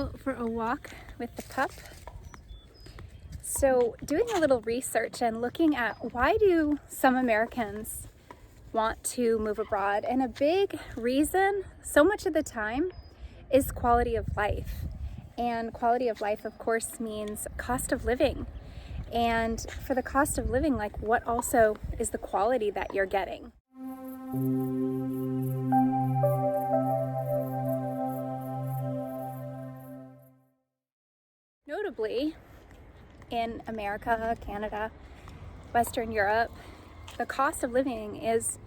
out for a walk with the pup. So doing a little research and looking at why do some Americans want to move abroad, and a big reason so much of the time is quality of life. And quality of life, of course, means cost of living. And for the cost of living, like, what also is the quality that you're getting? Notably, in America, Canada, Western Europe, the cost of living is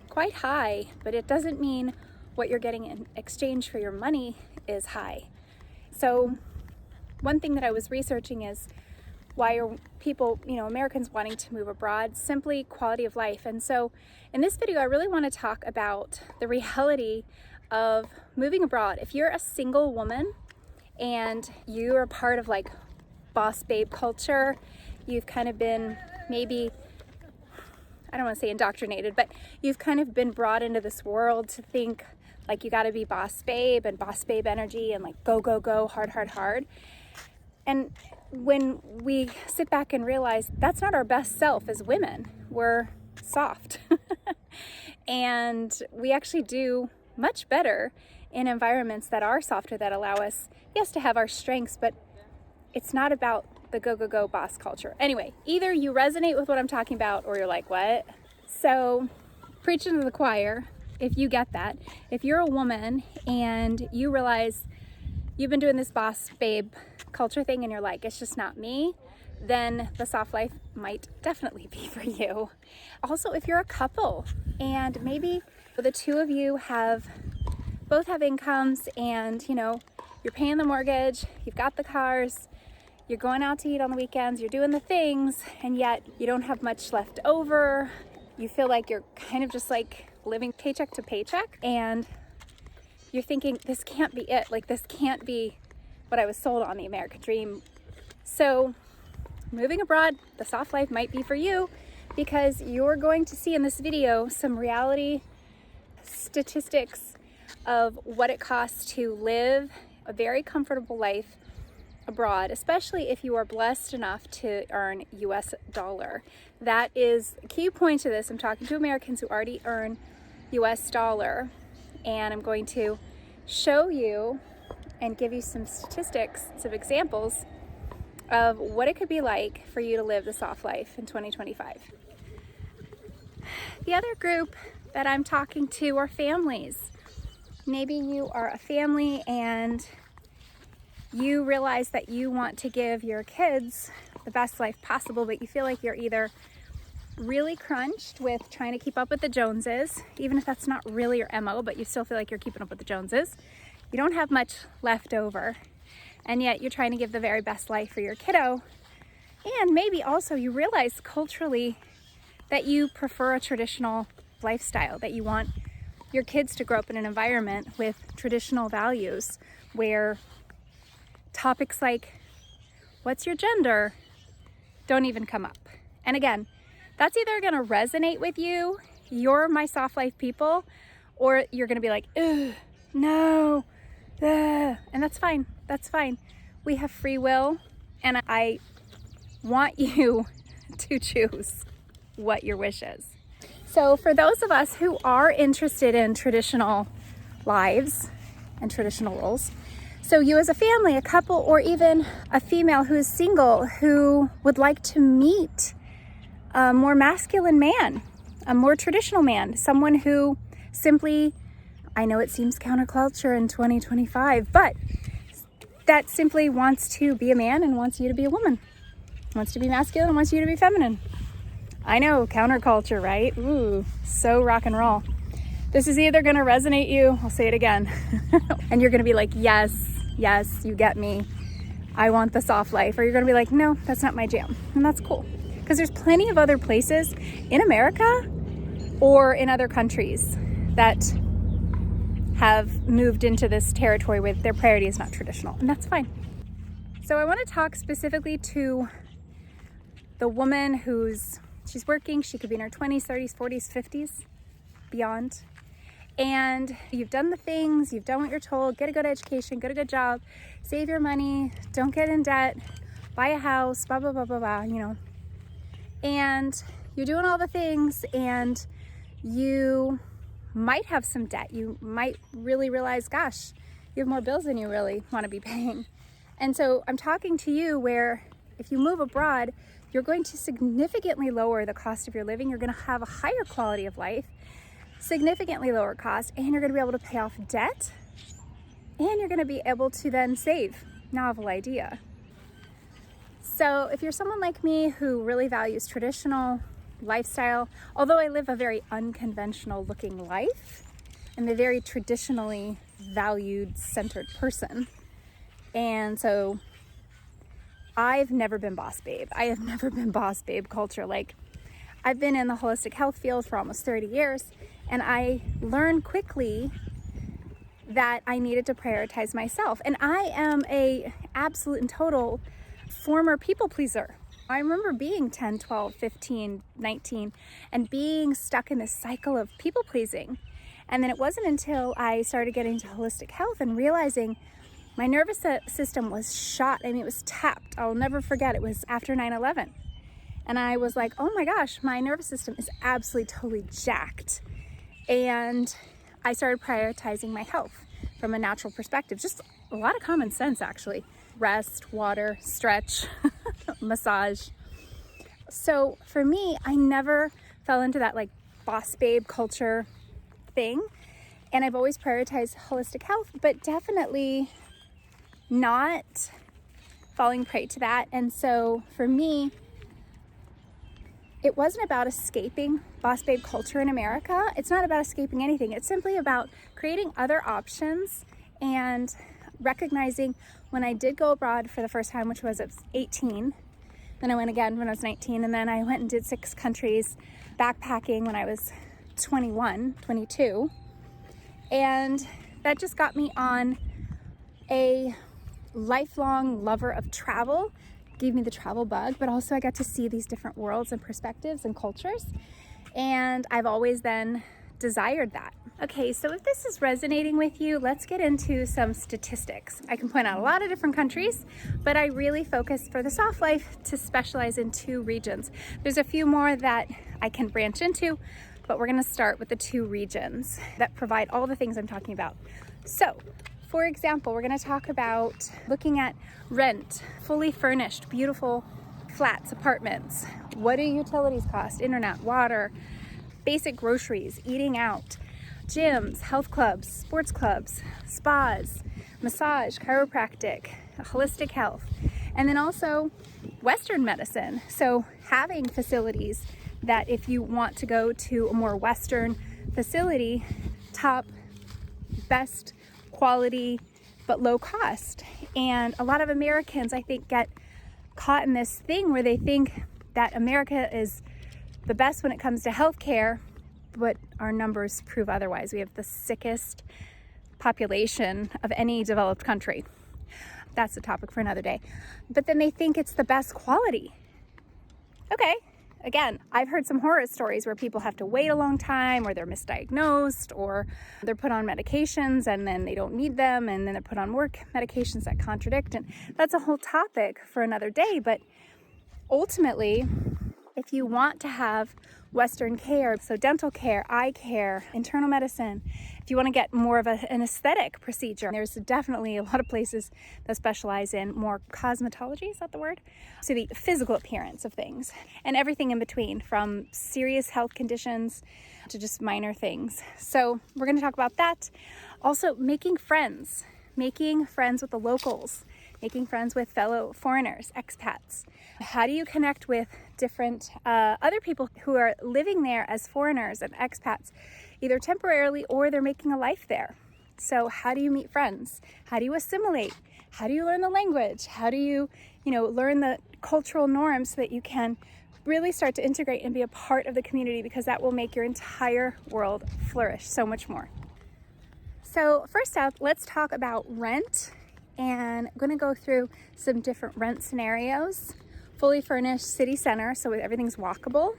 quite high, but it doesn't mean what you're getting in exchange for your money is high. So one thing that I was researching is why are people, Americans wanting to move abroad? Simply quality of life. And so in this video, I really want to talk about the reality of moving abroad. If you're a single woman and you're a part of like boss babe culture, you've kind of been maybe, I don't want to say indoctrinated, but you've kind of been brought into this world to think like you got to be boss babe and boss babe energy and like go, go, go, hard, hard, hard. And when we sit back and realize that's not our best self as women, we're soft. And we actually do much better in environments that are softer, that allow us, yes, to have our strengths, but it's not about the go, go, go boss culture. Anyway, either you resonate with what I'm talking about or you're like, what? So preaching to the choir, if you get that, if you're a woman and you realize you've been doing this boss babe culture thing and you're like, it's just not me, then the soft life might definitely be for you. Also, if you're a couple and maybe the two of you both have incomes and you're paying the mortgage, you've got the cars, you're going out to eat on the weekends, you're doing the things, and yet you don't have much left over. You feel like you're kind of just like living paycheck to paycheck, and you're thinking, this can't be it. Like, this can't be what I was sold on, the American dream. So moving abroad, the soft life might be for you, because you're going to see in this video some reality statistics of what it costs to live a very comfortable life abroad, especially if you are blessed enough to earn US dollar. That is a key point to this. I'm talking to Americans who already earn US dollar, and I'm going to show you and give you some statistics, some examples of what it could be like for you to live the soft life in 2025. The other group that I'm talking to are families. Maybe you are a family and you realize that you want to give your kids the best life possible, but you feel like you're either really crunched with trying to keep up with the Joneses, even if that's not really your MO, but you still feel like you're keeping up with the Joneses. You don't have much left over, and yet you're trying to give the very best life for your kiddo. And maybe also you realize culturally that you prefer a traditional lifestyle, that you want your kids to grow up in an environment with traditional values where topics like what's your gender don't even come up. And again, that's either going to resonate with you, you're my soft life people, or you're going to be like, ugh, no, ugh. And that's fine. That's fine. We have free will, and I want you to choose what your wish is. So for those of us who are interested in traditional lives and traditional roles, so you as a family, a couple, or even a female who is single who would like to meet a more masculine man, a more traditional man, someone who simply, I know it seems counterculture in 2025, but that simply wants to be a man and wants you to be a woman, wants to be masculine and wants you to be feminine. I know, counterculture, right? Ooh, so rock and roll. This is either going to resonate you, I'll say it again, and you're going to be like, yes, you get me. I want the soft life. Or you're going to be like, no, that's not my jam. And that's cool. Because there's plenty of other places in America or in other countries that have moved into this territory where their priority is not traditional. And that's fine. So I want to talk specifically to the woman she's working. She could be in her 20s, 30s, 40s, 50s, beyond. and you've done the things, you've done what you're told, get a good education, get a good job, save your money, don't get in debt, buy a house, blah, blah, blah, blah, blah, you know. And you're doing all the things, and you might have some debt. You might really realize, gosh, you have more bills than you really want to be paying. And so I'm talking to you where if you move abroad, you're going to significantly lower the cost of your living. You're going to have a higher quality of life, significantly lower cost, and you're going to be able to pay off debt, and you're going to be able to then save. Novel idea. So if you're someone like me who really values traditional lifestyle, although I live a very unconventional looking life, I'm a very traditionally valued, centered person. And so I've never been boss babe. I have never been boss babe culture. Like, I've been in the holistic health field for almost 30 years, and I learned quickly that I needed to prioritize myself. And I am a absolute and total former people pleaser. I remember being 10, 12, 15, 19 and being stuck in this cycle of people pleasing. And then it wasn't until I started getting into holistic health and realizing my nervous system was shot. I mean, it was tapped. I'll never forget. It was after 9/11. And I was like, oh my gosh, my nervous system is absolutely totally jacked. And I started prioritizing my health from a natural perspective. Just a lot of common sense, actually. Rest, water, stretch, massage. So for me, I never fell into that like boss babe culture thing. And I've always prioritized holistic health, but definitely not falling prey to that. And so for me, it wasn't about escaping boss babe culture in America. It's not about escaping anything. It's simply about creating other options and recognizing when I did go abroad for the first time, which was at 18. Then I went again when I was 19. And then I went and did 6 countries backpacking when I was 21, 22. And that just got me on a lifelong lover of travel, gave me the travel bug, but also I got to see these different worlds and perspectives and cultures. And I've always then desired that. Okay, so if this is resonating with you, let's get into some statistics. I can point out a lot of different countries, but I really focus for the soft life to specialize in 2 regions. There's a few more that I can branch into, but we're gonna start with the 2 regions that provide all the things I'm talking about. So, for example, we're gonna talk about looking at rent, fully furnished, beautiful flats, apartments. What do utilities cost? Internet, water, basic groceries, eating out, gyms, health clubs, sports clubs, spas, massage, chiropractic, holistic health, and then also Western medicine. So having facilities that if you want to go to a more Western facility, top, best quality, but low cost. And a lot of Americans, I think, get caught in this thing where they think that America is the best when it comes to healthcare, but our numbers prove otherwise. We have the sickest population of any developed country. That's a topic for another day. But then they think it's the best quality. Okay. Again, I've heard some horror stories where people have to wait a long time, or they're misdiagnosed, or they're put on medications and then they don't need them, and then they're put on more medications that contradict. And that's a whole topic for another day. But ultimately, if you want to have Western care, so dental care, eye care, internal medicine, if you want to get more of an aesthetic procedure, there's definitely a lot of places that specialize in more cosmetology, is that the word? So the physical appearance of things and everything in between, from serious health conditions to just minor things. So we're going to talk about that. Also, making friends with the locals, making friends with fellow foreigners, expats. How do you connect with different other people who are living there as foreigners and expats, either temporarily or they're making a life there? So how do you meet friends? How do you assimilate? How do you learn the language? How do you, learn the cultural norms so that you can really start to integrate and be a part of the community, because that will make your entire world flourish so much more. So first up, let's talk about rent. And I'm going to go through some different rent scenarios. Fully furnished city center, so everything's walkable.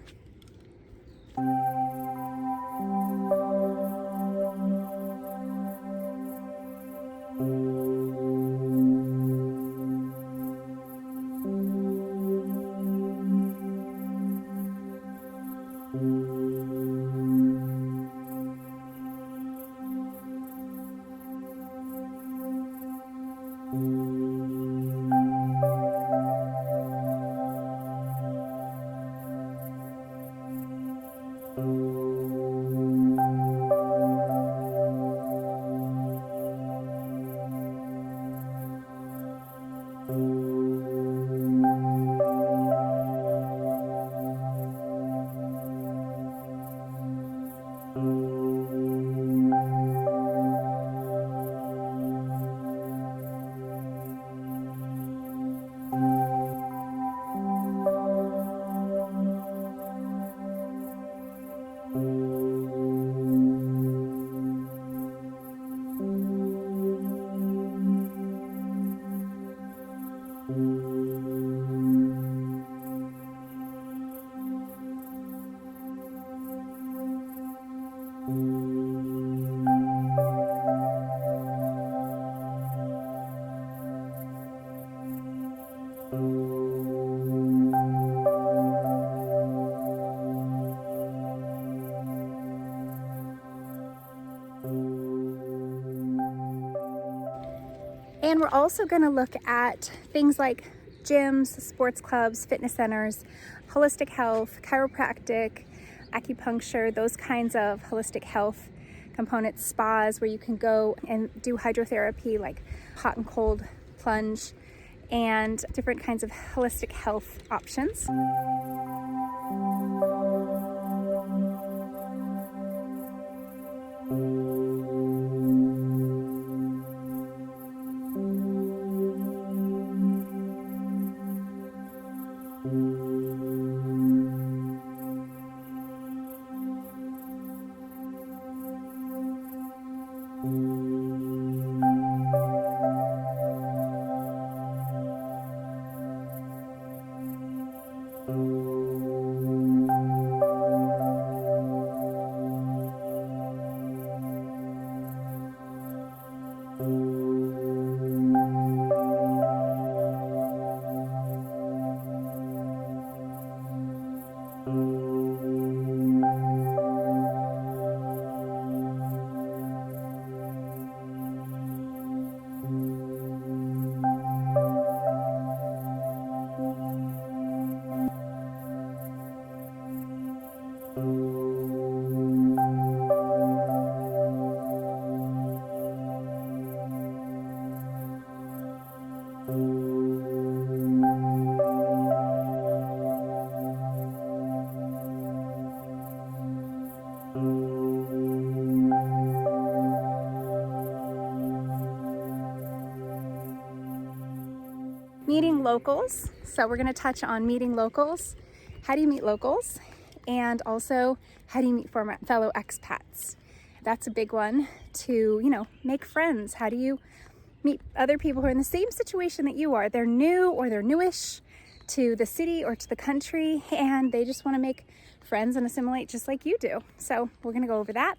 And we're also going to look at things like gyms, sports clubs, fitness centers, holistic health, chiropractic, acupuncture, those kinds of holistic health components, spas where you can go and do hydrotherapy like hot and cold plunge, and different kinds of holistic health options. Meeting locals. So we're going to touch on meeting locals. How do you meet locals? And also, how do you meet fellow expats? That's a big one to, make friends. How do you meet other people who are in the same situation that you are? They're new or they're newish to the city or to the country, and they just want to make friends and assimilate just like you do. So we're going to go over that.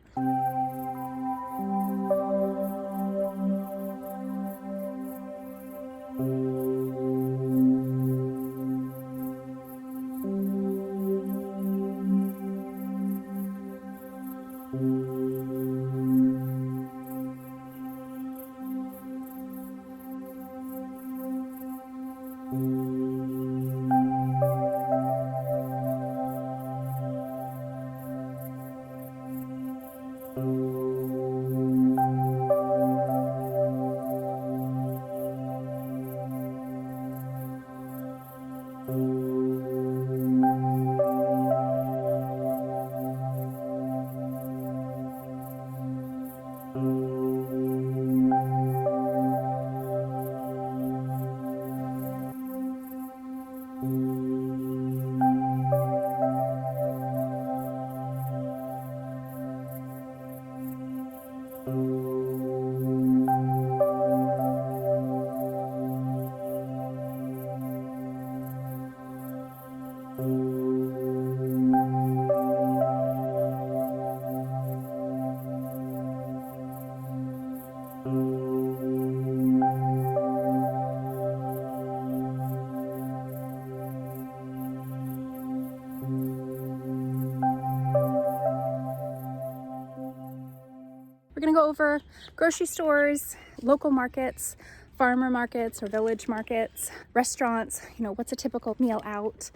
gonna go over grocery stores, local markets, farmer markets or village markets, restaurants, what's a typical meal out,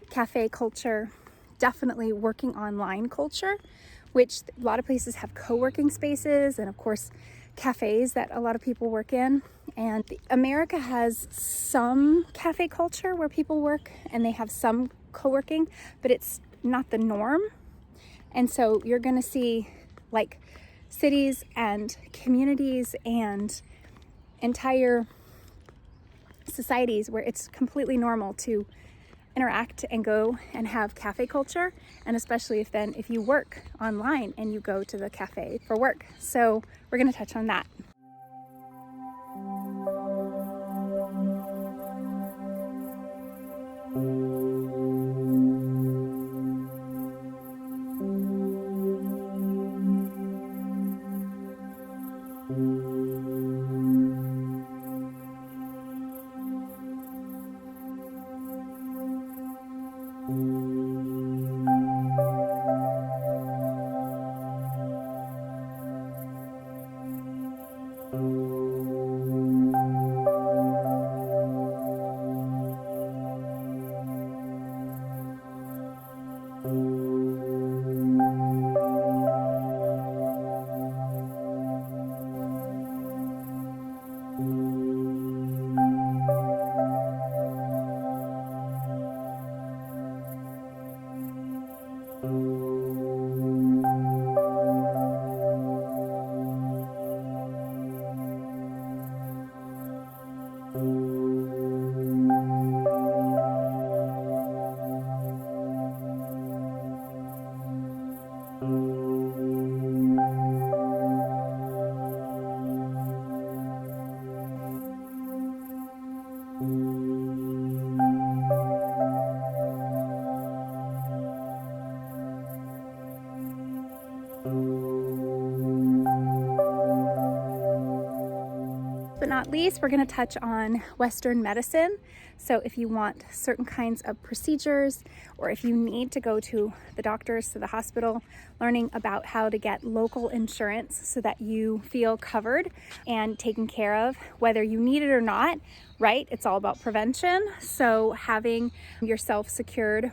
cafe culture, definitely working online culture, which a lot of places have co-working spaces, and of course cafes that a lot of people work in. And America has some cafe culture where people work and they have some co-working, but it's not the norm. And so you're going to see like cities and communities and entire societies where it's completely normal to interact and go and have cafe culture, and especially if you work online and you go to the cafe for work. So we're going to touch on that. But not least, we're going to touch on Western medicine. So if you want certain kinds of procedures, or if you need to go to the doctors, to the hospital, learning about how to get local insurance so that you feel covered and taken care of, whether you need it or not, right? It's all about prevention. So having yourself secured.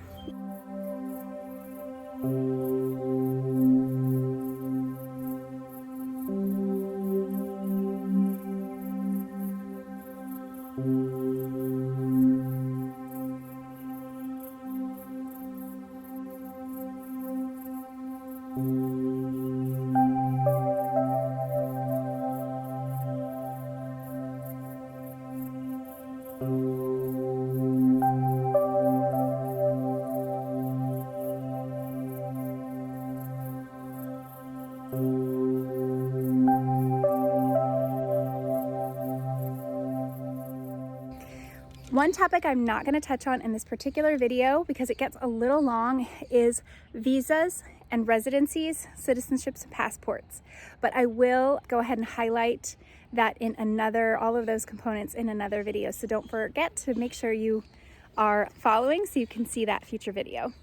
One topic I'm not going to touch on in this particular video because it gets a little long is visas and residencies, citizenships, and passports. But I will go ahead and highlight that in all of those components in another video. So don't forget to make sure you are following so you can see that future video.